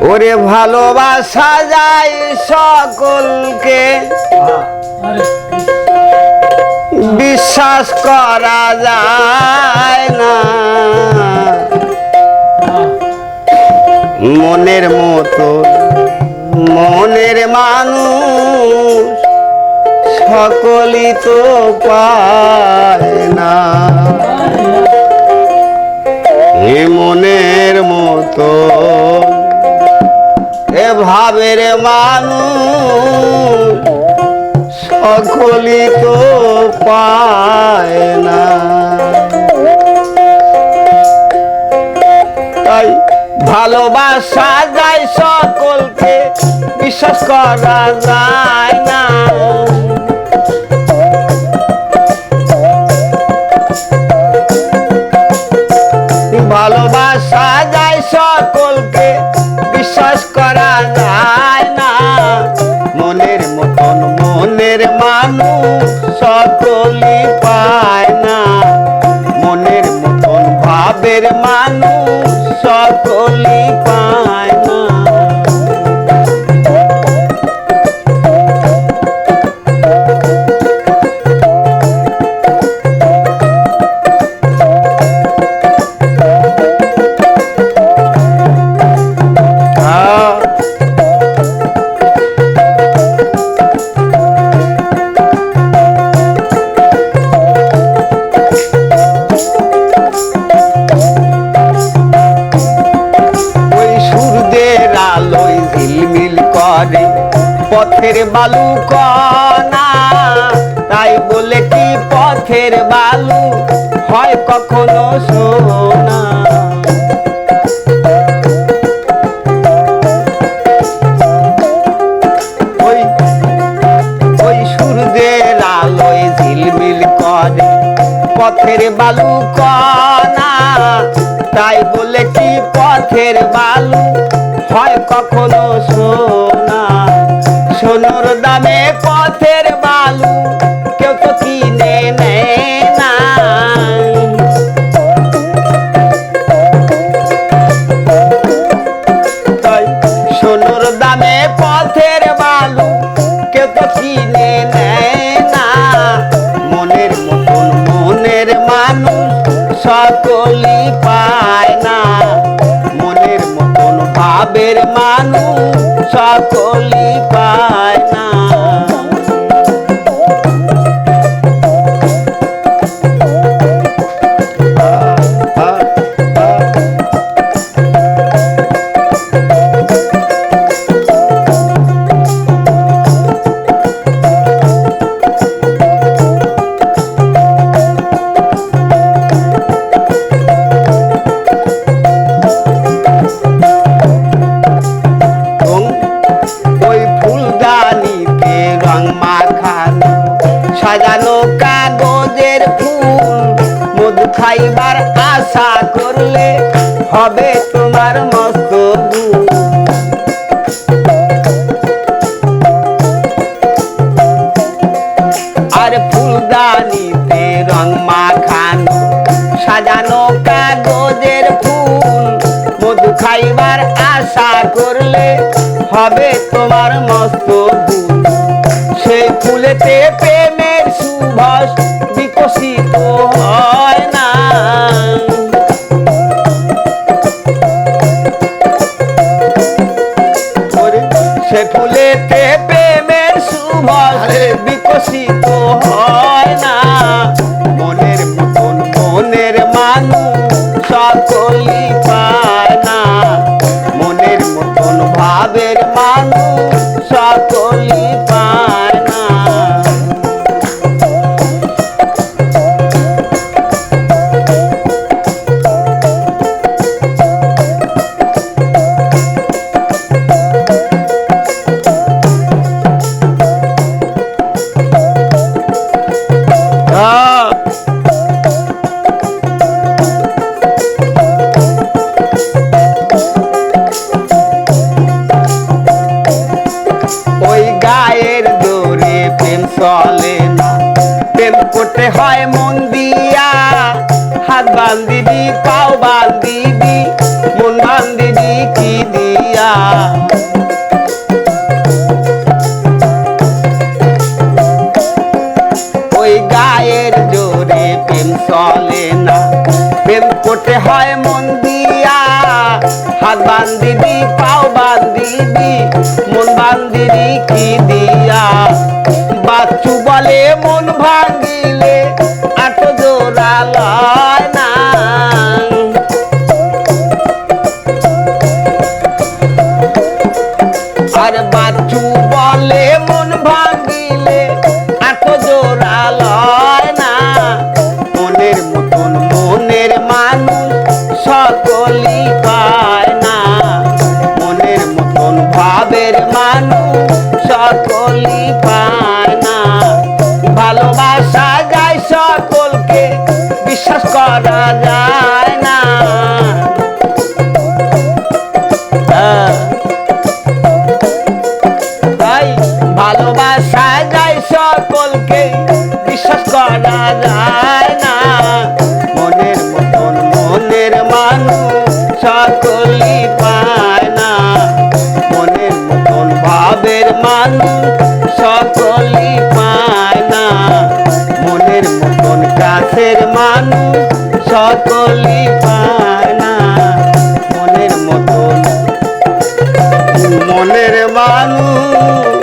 ওরে ভালোবাসা যায় সকলকে, বিশ্বাস করা যায় না। মনের মতো মনের মানুষ সকলই তো পায় না। এ মনের মতো এ ভাবের মানুষ সকলই তো পায় না। তাই ভালোবাসা যায় সকলকে, বিশ্বাস করা যায় না। ভালোবাসা যায় সকলকে, বিশ্বাস করা যায় না। মনের মতন মনের মানুষ সকলই পায় না। মনের মতন ভাবের মানুষ সকলই পায় না। পথের বালু কণা, তাই বলে কি পথের বালু হয় কখনো সোনা। ওই সূর্যের আলোয় ঝিলমিল করে পথের বালু কণা, তাই বলে কি পথের বালু হয় কখনো সোনা। সোনার দামে পথের বালু কেউ তো কিনে নেয় না। তাই সোনার দামে পথের বালু কেউ তো কিনে নেয় না। মনের মতন মনের মানুষ সকলই পায় না। মনের মতন ভাবের মানুষ সকলই পায় না। সাজানো কাগজের ফুল মধু খাইবার আশা করলে হবে তোমার মস্ত ভুল। আর ফুলদানিতে রং মাখানো সাজানো কাগজের ফুল মধু খাইবার আশা করলে হবে তোমার মস্ত ভুল। সেই ফুলেতে প্রেমের সুবাস বিকশিত হয় না। সে ফুলেতে প্রেমের সুবাস বিকশিত হয় না। মনের মতন মনের মানুষ সকলই পায় না। মনের মতন ভাবের মানুষ সকলই পায় না। চলে না প্রেম করতে হয় মন দিয়া। হাত বান্ধিবি পাও বান্ধিবি মন বান্ধিবি কি দিয়া। দিয়া। ওই গায়ের জোরে প্রেম চলে না, প্রেম করতে হয় মন দিয়া। হাত বান্ধিবি পাও বান্ধিবি মন বান্ধিবি কি দিয়া। বাচ্চু বলে মন ভাঙিলে আট জোড়া লয় না। আর বাচ্চু বলে মন ভাঙিলে আট জোড়া লয় না। মনের মতন মনের মানুষ সকলই পায় না। মনের মতন ভাবের মানুষ সকলই পায় না। ভালোবাসা যায় সকলকে, বিশ্বাস করা যায় না। তাই ভালোবাসা যায় সকলকে, বিশ্বাস করা যায় না। মনের মতন মনের মানুষ সকলই পায় না। মনের মতন ভাবের মানুষ সকলই পায় না। মনের মতন কাছের মানুষ সকলই পায় না। মনের মতন মনের মানুষ